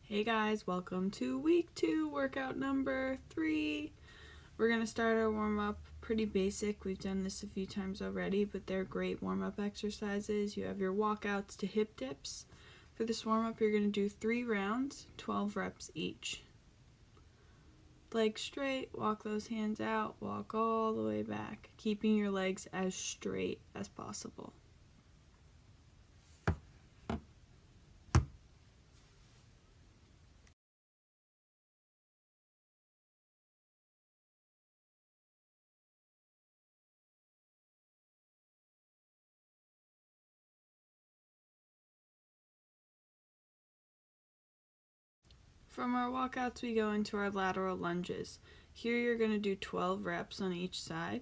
Hey guys, welcome to week 2, workout number 3. We're going to start our warm-up pretty basic. We've done this a few times already, but they're great warm-up exercises. You have your walkouts to hip dips. For this warm-up, you're going to do 3 rounds, 12 reps each. Legs straight, walk those hands out, walk all the way back, keeping your legs as straight as possible. From our walkouts, we go into our lateral lunges. Here you're going to do 12 reps on each side.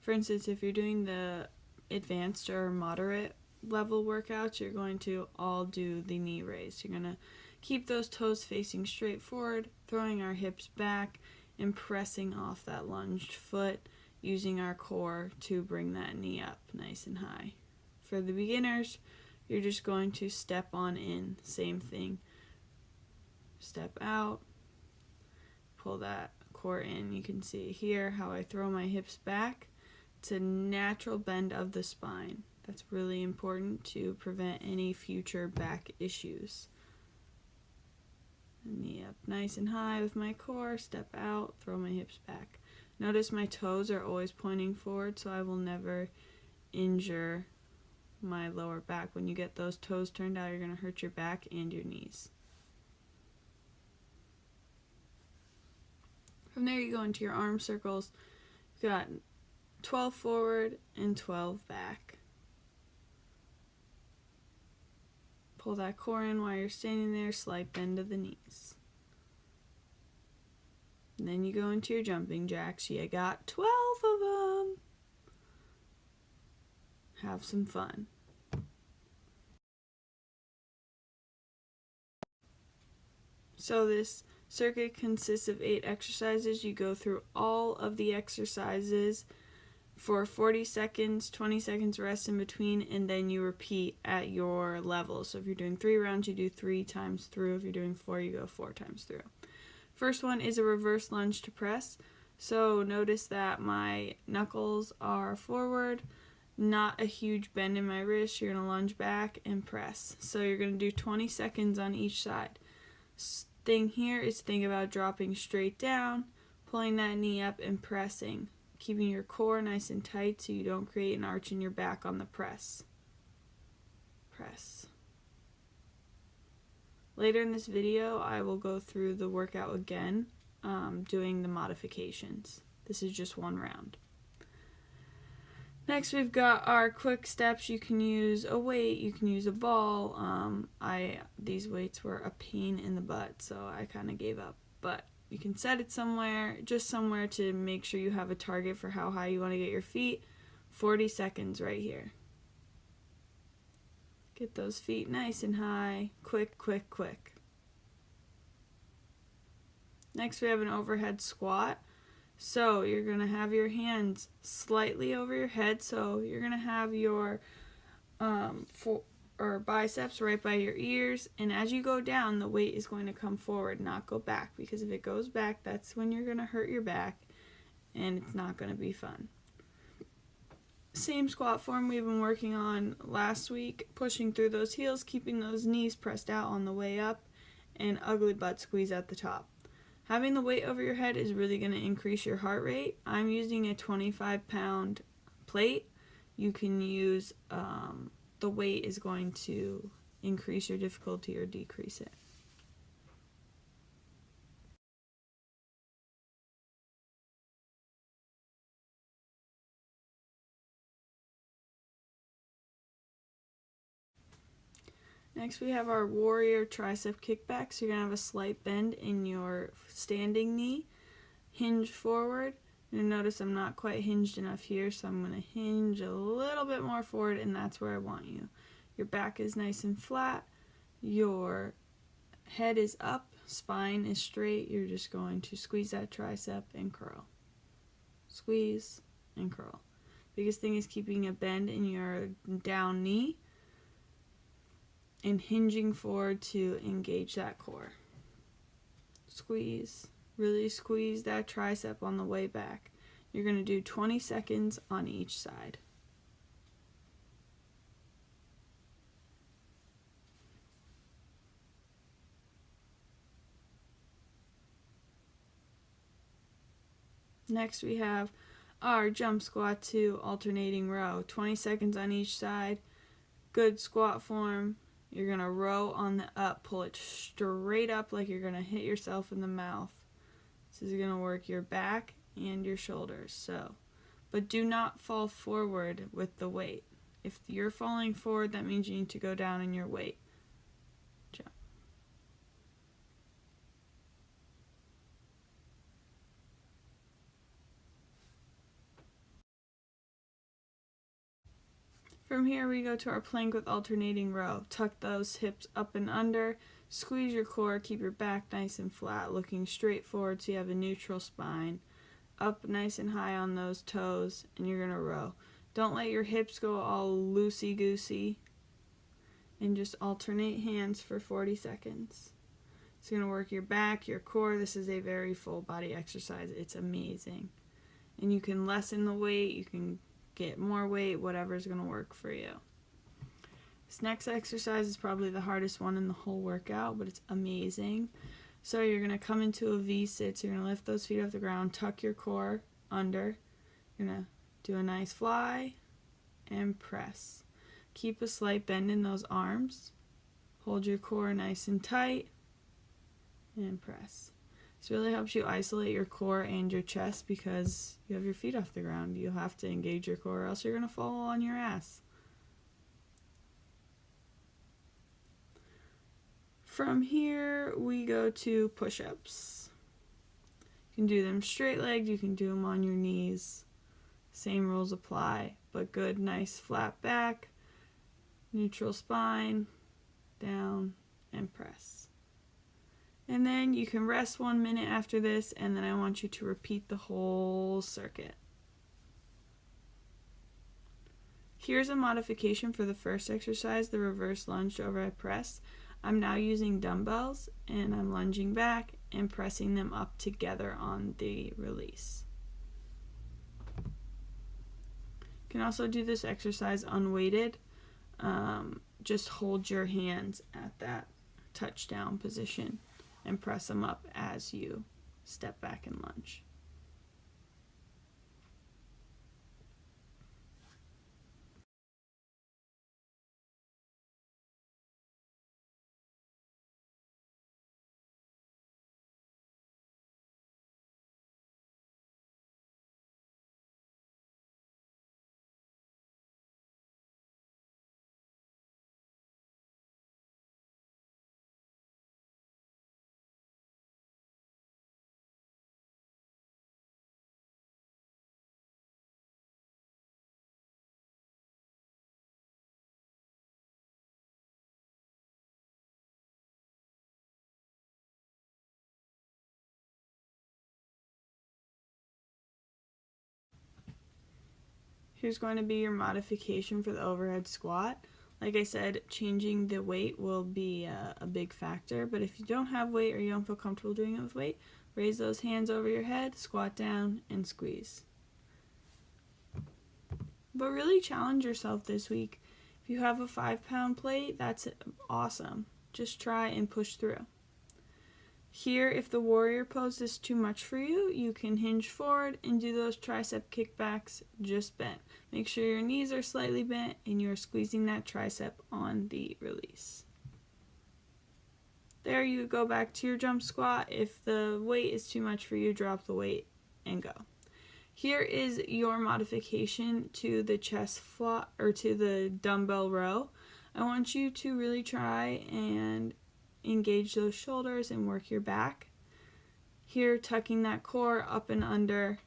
For instance, if you're doing the advanced or moderate level workouts, you're going to all do the knee raise. You're going to keep those toes facing straight forward, throwing our hips back, and pressing off that lunged foot, using our core to bring that knee up nice and high. For the beginners, you're just going to step on in, same thing. Step out, pull that core in. You can see here how I throw my hips back. It's a natural bend of the spine. That's really important to prevent any future back issues. Knee up nice and high with my core, step out, throw my hips back. Notice my toes are always pointing forward, so I will never injure my lower back. When you get those toes turned out, you're going to hurt your back and your knees. From there, you go into your arm circles. You've got 12 forward and 12 back. Pull that core in while you're standing there, slight bend of the knees. And then you go into your jumping jacks. You got 12 of them. Have some fun. So this circuit consists of 8 exercises. You go through all of the exercises for 40 seconds, 20 seconds rest in between, and then you repeat at your level. So if you're doing 3 rounds, you do 3 times through. If you're doing 4, you go 4 times through. First one is a reverse lunge to press. So notice that my knuckles are forward, not a huge bend in my wrist. You're going to lunge back and press. So you're going to do 20 seconds on each side. Thing here is think about dropping straight down, pulling that knee up and pressing, keeping your core nice and tight so you don't create an arch in your back on the press. Press. Later in this video, I will go through the workout again, doing the modifications. This is just 1 round. Next, we've got our quick steps. You can use a weight, you can use a ball. These weights were a pain in the butt, so I kind of gave up. But you can set it somewhere, just somewhere to make sure you have a target for how high you want to get your feet. 40 seconds right here. Get those feet nice and high. Quick, quick, quick. Next, we have an overhead squat. So you're going to have your hands slightly over your head. So you're going to have your biceps right by your ears. And as you go down, the weight is going to come forward, not go back. Because if it goes back, that's when you're going to hurt your back. And it's not going to be fun. Same squat form we've been working on last week. Pushing through those heels, keeping those knees pressed out on the way up. And ugly butt squeeze at the top. Having the weight over your head is really going to increase your heart rate. I'm using a 25-pound plate. You can use, the weight is going to increase your difficulty or decrease it. Next, we have our warrior tricep kickback. So you're going to have a slight bend in your standing knee. Hinge forward. You'll notice I'm not quite hinged enough here, so I'm going to hinge a little bit more forward, and that's where I want you. Your back is nice and flat. Your head is up. Spine is straight. You're just going to squeeze that tricep and curl. Squeeze and curl. Biggest thing is keeping a bend in your down knee and hinging forward to engage that core. squeeze. Really squeeze that tricep on the way back. You're going to do 20 seconds on each side. Next we have our jump squat to alternating row. 20 seconds on each side. Good squat form. You're going to row on the up. Pull it straight up like you're going to hit yourself in the mouth. This is going to work your back and your shoulders. But do not fall forward with the weight. If you're falling forward, that means you need to go down in your weight. Jump. From here we go to our plank with alternating row. Tuck those hips up and under, squeeze your core, keep your back nice and flat, looking straight forward so you have a neutral spine. Up nice and high on those toes, and you're going to row. Don't let your hips go all loosey-goosey, and just alternate hands for 40 seconds. It's going to work your back, your core. This is a very full body exercise. It's amazing. And you can lessen the weight, you can get more weight, whatever's going to work for you. This next exercise is probably the hardest one in the whole workout, but it's amazing. So you're going to come into a V-sit, so you're going to lift those feet off the ground, tuck your core under. You're going to do a nice fly and press. Keep a slight bend in those arms. Hold your core nice and tight and press. This really helps you isolate your core and your chest because you have your feet off the ground. You'll have to engage your core or else you're going to fall on your ass. From here, we go to push-ups. You can do them straight-legged, you can do them on your knees. Same rules apply, but good, nice flat back, neutral spine, down, and press. And then you can rest 1 minute after this, and then I want you to repeat the whole circuit. Here's a modification for the first exercise, the reverse lunge to overhead press. I'm now using dumbbells, and I'm lunging back and pressing them up together on the release. You can also do this exercise unweighted. Just hold your hands at that touchdown position and press them up as you step back and lunge. Here's going to be your modification for the overhead squat. Like I said, changing the weight will be a big factor, but if you don't have weight or you don't feel comfortable doing it with weight, raise those hands over your head, squat down, and squeeze. But really challenge yourself this week. If you have a 5-pound plate, that's awesome. Just try and push through. Here, if the warrior pose is too much for you, you can hinge forward and do those tricep kickbacks just bent. Make sure your knees are slightly bent and you're squeezing that tricep on the release. There you go back to your jump squat. If the weight is too much for you, drop the weight and go. Here is your modification to the chest flop or to the dumbbell row. I want you to really try and engage those shoulders and work your back. Here, tucking that core up and under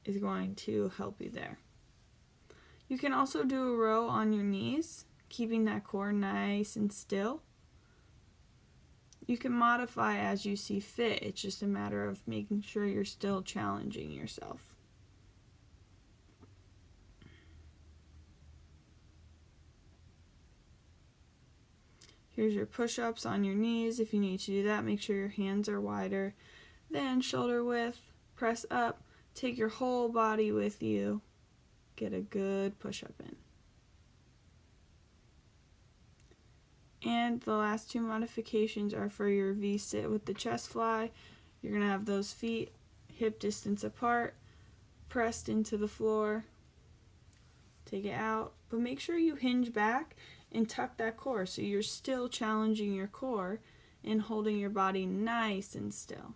is going to help you there. You can also do a row on your knees, keeping that core nice and still. You can modify as you see fit. It's just a matter of making sure you're still challenging yourself. Here's your push-ups on your knees. If you need to do that, make sure your hands are wider. Then shoulder width, press up, take your whole body with you. Get a good push-up in. And the last two modifications are for your V-sit with the chest fly. You're going to have those feet hip distance apart, pressed into the floor. Take it out, but make sure you hinge back and tuck that core so you're still challenging your core and holding your body nice and still.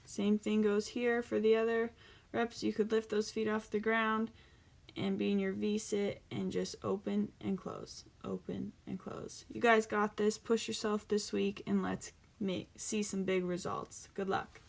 Same thing goes here for the other reps. You could lift those feet off the ground and be in your V-sit and just open and close, open and close. You guys got this. Push yourself this week and let's see some big results. Good luck.